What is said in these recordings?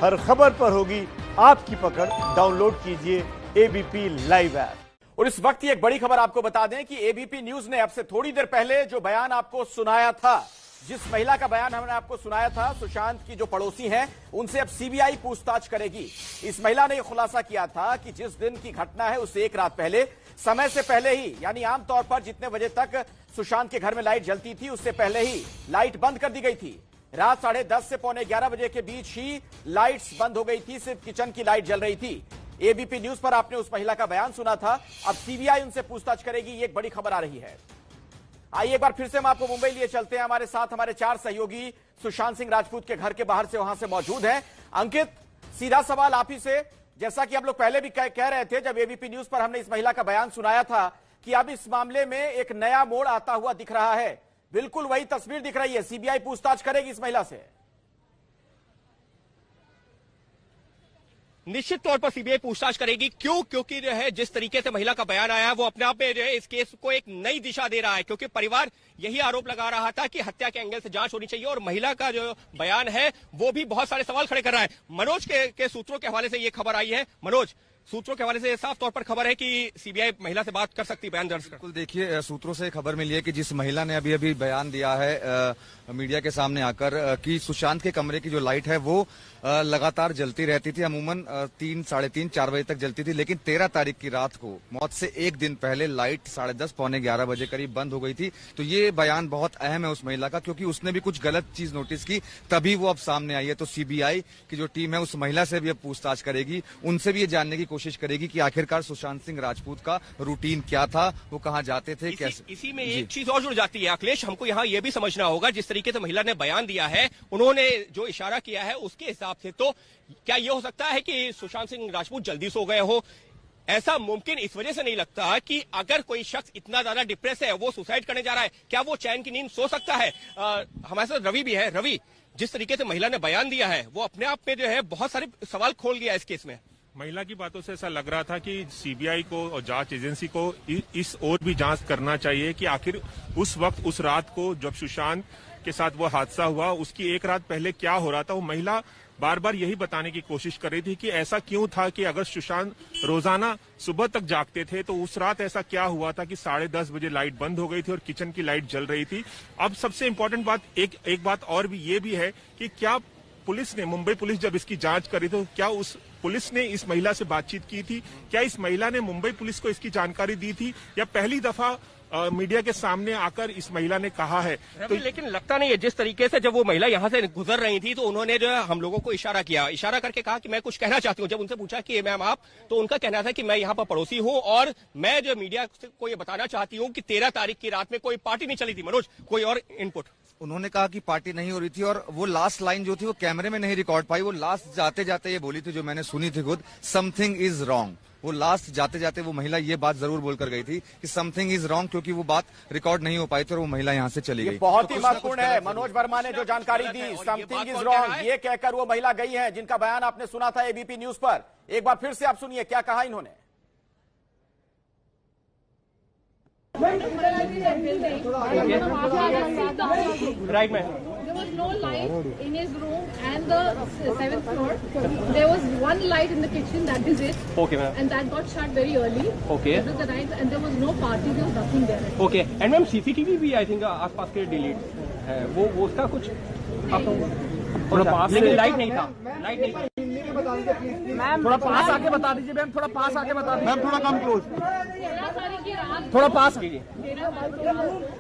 हर खबर पर होगी आपकी पकड़। डाउनलोड कीजिए एबीपी लाइव ऐप। और इस वक्त की एक बड़ी खबर आपको बता दें कि एबीपी न्यूज ने अब से थोड़ी देर पहले जो बयान आपको सुनाया था, जिस महिला का बयान हमने आपको सुनाया था, सुशांत की जो पड़ोसी हैं, उनसे अब सीबीआई पूछताछ करेगी। इस महिला ने यह खुलासा किया था कि जिस दिन की घटना है उससे एक रात पहले, समय से पहले ही, यानी आमतौर पर जितने बजे तक सुशांत के घर में लाइट जलती थी उससे पहले ही लाइट बंद कर दी गई थी। रात 10:30 से 11:45 बजे के बीच ही लाइट्स बंद हो गई थी, सिर्फ किचन की लाइट जल रही थी। एबीपी न्यूज पर आपने उस महिला का बयान सुना था। अब सीबीआई उनसे पूछताछ करेगी, ये एक बड़ी खबर आ रही है। आइए एक बार फिर से हम आपको मुंबई लिए चलते हैं। हमारे साथ हमारे 4 सहयोगी सुशांत सिंह राजपूत के घर के बाहर से वहां से मौजूद हैं। अंकित, सीधा सवाल आप ही से, जैसा कि आप लोग पहले भी कह रहे थे जब एबीपी न्यूज पर हमने इस महिला का बयान सुनाया था कि अब इस मामले में एक नया मोड़ आता हुआ दिख रहा है। बिल्कुल वही तस्वीर दिख रही है, सीबीआई पूछताछ करेगी इस महिला से। निश्चित तौर पर सीबीआई पूछताछ करेगी। क्यों? क्योंकि जो है जिस तरीके से महिला का बयान आया है वो अपने आप में जो है इस केस को एक नई दिशा दे रहा है, क्योंकि परिवार यही आरोप लगा रहा था कि हत्या के एंगल से जांच होनी चाहिए और महिला का जो बयान है वो भी बहुत सारे सवाल खड़े कर रहा है। मनोज के सूत्रों के हवाले से ये खबर आई है। मनोज, सूत्रों के हवाले से साफ तौर पर खबर है कि सीबीआई महिला से बात कर सकती है, बयान दर्ज कर। बिल्कुल, देखिए, सूत्रों से खबर मिली है कि जिस महिला ने अभी बयान दिया है मीडिया के सामने आकर कि सुशांत के कमरे की जो लाइट है वो लगातार जलती रहती थी, अमूमन 3, साढ़े 3, 4 बजे तक जलती थी, लेकिन 13 तारीख की रात को मौत से एक दिन पहले लाइट 10:30, 11 बजे करीब बंद हो गई थी। तो ये बयान बहुत अहम है उस महिला का, क्योंकि उसने भी कुछ गलत चीज नोटिस की, तभी वो अब सामने आई है। तो सीबीआई की जो टीम है उस महिला से भी अब पूछताछ करेगी, उनसे भी ये जानने की कोशिश करेगी कि आखिरकार सुशांत सिंह राजपूत का रूटीन क्या था, वो कहाँ जाते थे, कैसे। इसी में एक चीज और जुड़ जाती है अखिलेश, हमको यहाँ ये भी समझना होगा, जिस तरीके से महिला ने बयान दिया है, उन्होंने जो इशारा किया है उसके हिसाब से तो क्या ये हो सकता है कि सुशांत सिंह राजपूत जल्दी सो गए हो? ऐसा मुमकिन इस वजह से नहीं लगता कि अगर कोई शख्स इतना ज्यादा डिप्रेस है, वो सुसाइड करने जा रहा है, क्या वो चैन की नींद सो सकता है? हमारे साथ रवि भी है। रवि, जिस तरीके से महिला ने बयान दिया है वो अपने आप में जो है बहुत सारे सवाल खोल गया इस केस में। महिला की बातों से ऐसा लग रहा था कि सीबीआई को और जांच एजेंसी को इस ओर भी जांच करना चाहिए कि आखिर उस वक्त, उस रात को जब सुशांत के साथ वो हादसा हुआ, उसकी एक रात पहले क्या हो रहा था। वो महिला बार बार यही बताने की कोशिश कर रही थी कि ऐसा क्यों था कि अगर सुशांत रोजाना सुबह तक जागते थे तो उस रात ऐसा क्या हुआ था कि 10:30 बजे लाइट बंद हो गई थी और किचन की लाइट जल रही थी। अब सबसे इम्पोर्टेंट बात, एक बात और भी ये भी है कि क्या पुलिस ने, मुंबई पुलिस जब इसकी जांच करी तो क्या उस पुलिस ने इस महिला से बातचीत की थी? क्या इस महिला ने मुंबई पुलिस को इसकी जानकारी दी थी, या पहली दफा मीडिया के सामने आकर इस महिला ने कहा है? तो लेकिन लगता नहीं है, जिस तरीके से जब वो महिला यहाँ से गुजर रही थी तो उन्होंने जो है हम लोगों को इशारा करके कहा कि मैं कुछ कहना चाहती हूँ। जब उनसे पूछा कि मैम आप, तो उनका कहना था कि मैं यहाँ पर पड़ोसी हूँ और मैं जो मीडिया को ये बताना चाहती हूँ कि 13 तारीख की रात में कोई पार्टी नहीं चली थी। मनोज, कोई और इनपुट? उन्होंने कहा कि पार्टी नहीं हो रही थी और वो लास्ट लाइन जो थी वो कैमरे में नहीं रिकॉर्ड पाई। वो लास्ट जाते जाते ये बोली थी, जो मैंने सुनी थी खुद, समथिंग इज रॉन्ग। वो लास्ट जाते जाते वो महिला ये बात जरूर बोलकर गई थी कि समथिंग इज रॉन्ग, क्योंकि वो बात रिकॉर्ड नहीं हो पाई थी और वो महिला यहाँ से चली गई। बहुत ही महत्वपूर्ण है। मनोज वर्मा ने जो जानकारी दी, समथिंग इज रॉन्ग, ये कहकर वो महिला गई है जिनका बयान आपने सुना था एबीपी न्यूज पर। एक बार फिर से आप सुनिए क्या कहा इन्होंने। Right ma'am. There was no light in his room and the 7th floor. There was one light in the kitchen, that is it. Okay, ma'am. And that got shut very early. Okay. That was the night, and there was no party, there was nothing there. Okay, and ma'am CCTV भी I think आसपास के delete है, वो उसका कुछ थोड़ा पास, लेकिन light नहीं था। मैम थोड़ा पास आके बता दीजिए मैम, थोड़ा पास आके बता दीजिए मैम, थोड़ा कम क्लोज, 13 तारीख की रात थोड़ा पास कीजिए। 13 तारीख की रात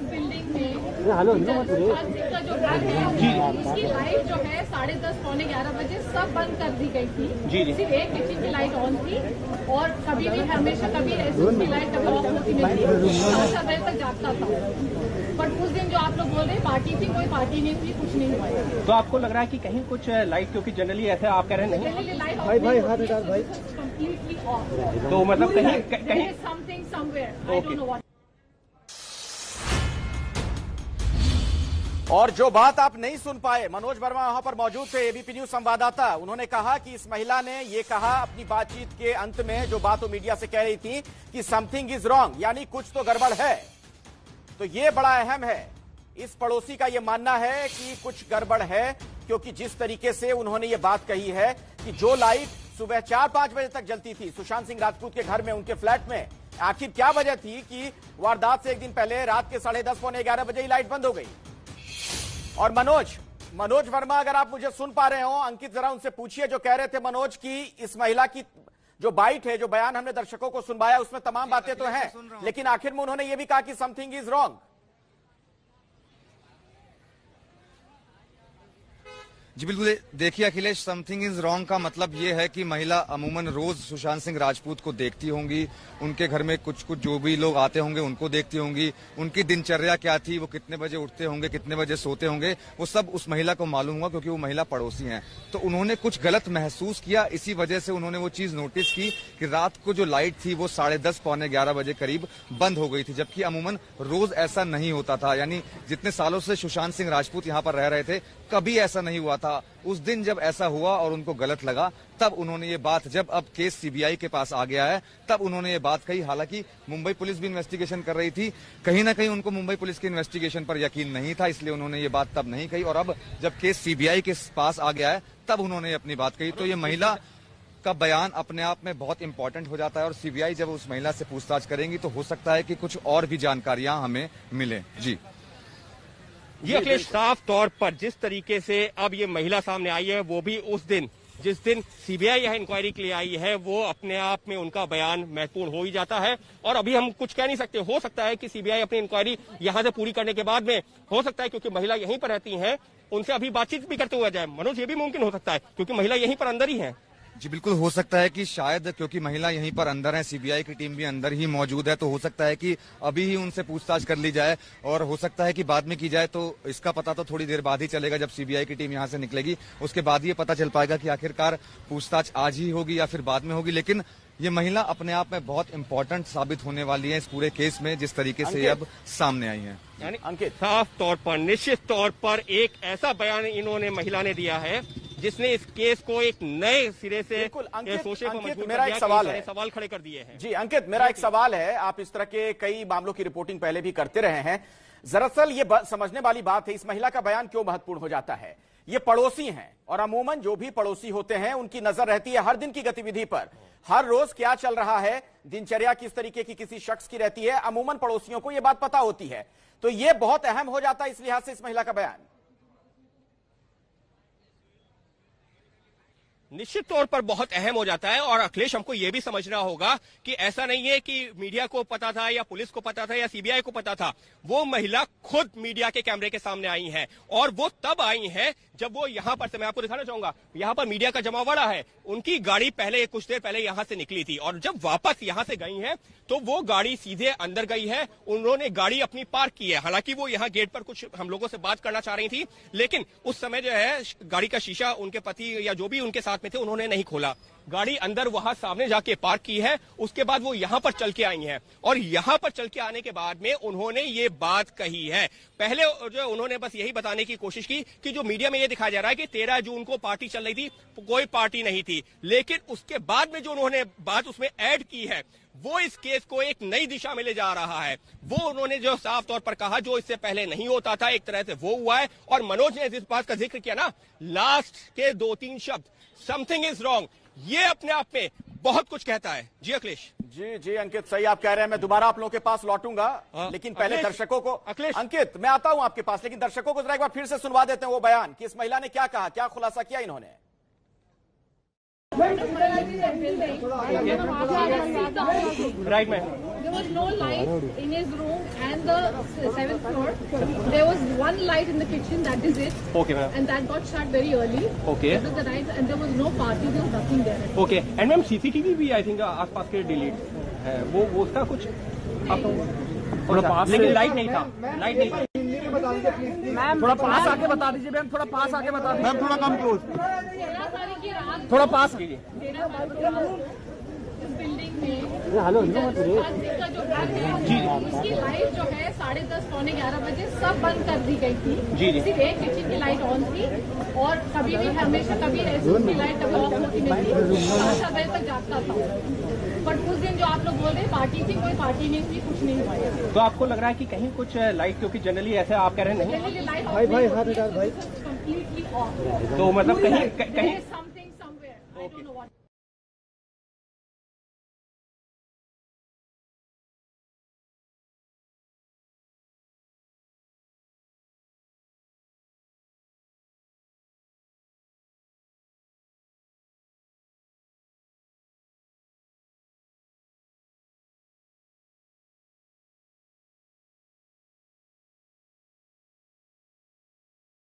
बिल्डिंग में सुशांत सिंह का जो घर है उसकी लाइट जो है 10:30, 11 बजे सब बंद कर दी गई थी। सिर्फ एक किचन की लाइट ऑन थी और कभी भी, हमेशा कभी उसकी लाइट कभी ऑफ होती नहीं थी। 7 बजे तक जागता था। बट उस दिन जो आप लोग बोल रहे हैं पार्टी थी, कोई पार्टी नहीं थी, कुछ नहीं हुआ। तो आपको लग रहा है कि कहीं कुछ लाइट, क्योंकि जनरली ऐसे आप कह रहे हैं नहीं, लाइट कंप्लीटली ऑफ, तो मतलब कहीं something somewhere, I don't know what. और जो बात आप नहीं सुन पाए, मनोज वर्मा वहां पर मौजूद थे, एबीपी न्यूज संवाददाता, उन्होंने कहा कि इस महिला ने ये कहा अपनी बातचीत के अंत में, जो बात वो मीडिया से कह रही थी कि समथिंग इज रॉन्ग, यानी कुछ तो गड़बड़ है। तो ये बड़ा अहम है। इस पड़ोसी का ये मानना है कि कुछ गड़बड़ है, क्योंकि जिस तरीके से उन्होंने ये बात कही है कि जो लाइट सुबह 4-5 बजे तक जलती थी सुशांत सिंह राजपूत के घर में, उनके फ्लैट में, आखिर क्या वजह थी कि वारदात से एक दिन पहले रात के 10:30 पौने 11 बजे ही लाइट बंद हो गई। और मनोज वर्मा, अगर आप मुझे सुन पा रहे हो, अंकित जरा उनसे पूछिए जो कह रहे थे मनोज की इस महिला की जो बाइट है, जो बयान हमने दर्शकों को सुनवाया, उसमें तमाम बातें तो हैं, लेकिन आखिर में उन्होंने ये भी कहा कि समथिंग इज रॉन्ग। जी बिल्कुल, देखिए अखिलेश, समथिंग इज रॉन्ग का मतलब ये है कि महिला अमूमन रोज सुशांत सिंह राजपूत को देखती होंगी, उनके घर में कुछ जो भी लोग आते होंगे उनको देखती होंगी, उनकी दिनचर्या क्या थी, वो कितने बजे उठते होंगे, कितने बजे सोते होंगे, वो सब उस महिला को मालूम हुआ क्योंकि वो महिला पड़ोसी हैं। तो उन्होंने कुछ गलत महसूस किया, इसी वजह से उन्होंने वो चीज नोटिस की कि रात को जो लाइट थी वो 10:30 पौने 11 बजे करीब बंद हो गई थी, जबकि अमूमन रोज ऐसा नहीं होता था। यानी जितने सालों से सुशांत सिंह राजपूत यहाँ पर रह रहे थे, कभी ऐसा नहीं हुआ था। उस दिन जब ऐसा हुआ और उनको गलत लगा, तब उन्होंने ये बात, जब अब केस सीबीआई के पास आ गया है, तब उन्होंने ये बात कही। हालांकि मुंबई पुलिस भी इन्वेस्टिगेशन कर रही थी, कहीं ना कहीं उनको मुंबई पुलिस के इन्वेस्टिगेशन पर यकीन नहीं था, इसलिए उन्होंने ये बात तब नहीं कही। और अब जब केस सीबीआई के पास आ गया है, तब उन्होंने अपनी बात कही। तो ये महिला का बयान अपने आप में बहुत इंपॉर्टेंट हो जाता है और सीबीआई जब उस महिला से पूछताछ करेंगी तो हो सकता है कि कुछ और भी जानकारियां हमें मिले। जी ये अखिलेश, साफ तौर पर जिस तरीके से अब ये महिला सामने आई है, वो भी उस दिन जिस दिन सीबीआई यह इंक्वायरी के लिए आई है, वो अपने आप में उनका बयान महत्वपूर्ण हो ही जाता है। और अभी हम कुछ कह नहीं सकते, हो सकता है कि सीबीआई अपनी इंक्वायरी यहां से पूरी करने के बाद में, हो सकता है क्योंकि महिला यहीं पर रहती हैं, उनसे अभी बातचीत भी करते हुए जाए। मनोज, ये भी मुमकिन हो सकता है क्योंकि महिला यहीं पर अंदर ही है। जी बिल्कुल, हो सकता है कि शायद क्योंकि महिला यहीं पर अंदर है, सीबीआई की टीम भी अंदर ही मौजूद है, तो हो सकता है कि अभी ही उनसे पूछताछ कर ली जाए और हो सकता है कि बाद में की जाए। तो इसका पता तो थोड़ी देर बाद ही चलेगा, जब सीबीआई की टीम यहां से निकलेगी, उसके बाद ये पता चल पाएगा कि आखिरकार पूछताछ आज ही होगी या फिर बाद में होगी। लेकिन ये महिला अपने आप में बहुत इंपॉर्टेंट साबित होने वाली है इस पूरे केस में, जिस तरीके से अब सामने आई है। यानी अंकित, साफ तौर पर, निश्चित तौर पर एक ऐसा बयान इन्होंने, महिला ने दिया है जिसने इस केस को एक नए सिरे से सोचने को मजबूर मेरा कर एक दिया, सवाल खड़े कर दिए हैं। जी अंकित, मेरा एक सवाल है, आप इस तरह के कई मामलों की रिपोर्टिंग पहले भी करते रहे हैं, दरअसल ये समझने वाली बात है, इस महिला का बयान क्यों महत्वपूर्ण हो जाता है। ये पड़ोसी हैं और अमूमन जो भी पड़ोसी होते हैं उनकी नजर रहती है हर दिन की गतिविधि पर, हर रोज क्या चल रहा है, दिनचर्या किस तरीके की किसी शख्स की रहती है, अमूमन पड़ोसियों को यह बात पता होती है। तो यह बहुत अहम हो जाता है इस लिहाज से इस महिला का बयान। निश्चित तौर पर बहुत अहम हो जाता है। और अखिलेश, हमको यह भी समझना होगा कि ऐसा नहीं है कि मीडिया को पता था या पुलिस को पता था या सीबीआई को पता था। वो महिला खुद मीडिया के कैमरे के सामने आई हैं और वो तब आई हैं जब वो यहां पर से, मैं आपको दिखाना चाहूंगा, यहां पर मीडिया का जमावड़ा है, उनकी गाड़ी पहले कुछ देर पहले यहां से निकली थी और जब वापस यहां से गई हैं तो वो गाड़ी सीधे अंदर गई है, उन्होंने गाड़ी अपनी पार्क की है। हालांकि वो यहां गेट पर कुछ हम लोगों से बात करना चाह रही थी, लेकिन उस समय जो है गाड़ी का शीशा उनके पति या जो भी उनके साथ में थे उन्होंने नहीं खोला, गाड़ी अंदर वहां सामने जाके पार्क की है। उसके बाद वो यहां पर चल के आई हैं और यहां पर चल के आने के बाद में उन्होंने ये बात कही है। पहले जो उन्होंने बस यही बताने की कोशिश की कि जो मीडिया में ये दिखाया जा रहा है कि 13 जून को पार्टी चल रही थी, कोई पार्टी नहीं थी। लेकिन उसके बाद में जो उन्होंने बात उसमें ऐड की है, वो इस केस को एक नई दिशा में ले जा रहा है। वो उन्होंने जो साफ तौर पर कहा, जो इससे पहले नहीं होता था, एक तरह से वो हुआ है। और मनोज ने जिस बात का जिक्र किया ना, लास्ट के 2-3 शब्द, समथिंग इज रॉन्ग, ये अपने आप में बहुत कुछ कहता है। जी अखिलेश। जी अंकित, सही आप कह रहे हैं। मैं दोबारा आप लोगों के पास लौटूंगा, लेकिन पहले दर्शकों को, अंकित मैं आता हूं आपके पास, लेकिन दर्शकों को जरा एक बार फिर से सुनवा देते हैं वो बयान कि इस महिला ने क्या कहा, क्या खुलासा किया इन्होंने। Right, man. There was no light in his room and the 7th floor. There was one light in the kitchen, that is it. Okay, ma'am. And that got shut very early. Okay. That was the night, and there was no party, there was nothing there. Okay. And ma'am CCTV भी I think आसपास के delete है, वो उसका कुछ थोड़ा पास, लेकिन light नहीं था, लाइट नहीं था। मैम थोड़ा पास आके बता दीजिए मैम, थोड़ा पास आके बता दीजिए मैम, थोड़ा कम क्लोज, 13 तारीख की रात, थोड़ा पास कीजिए। 13 तारीख की रात इस बिल्डिंग में सुशांत सिंह का जो घर है, उसकी लाइट जो है 10:30 पौने 11 बजे सब बंद कर दी गई थी। सिर्फ एक किचन की लाइट ऑन थी और कभी भी हमेशा कभी उसकी लाइट कभी ऑफ होती नहीं थी, 7 बजे तक जागता था। बट उस दिन जो आप लोग बोल रहे हैं पार्टी थी, कोई पार्टी नहीं थी, कुछ नहीं हुआ। तो आपको लग रहा है कि कहीं कुछ लाइट, क्योंकि जनरली ऐसे आप कह रहे हैं नहीं, लाइट भाई कंप्लीटली off. तो मतलब कहीं There is something somewhere. I don't know what.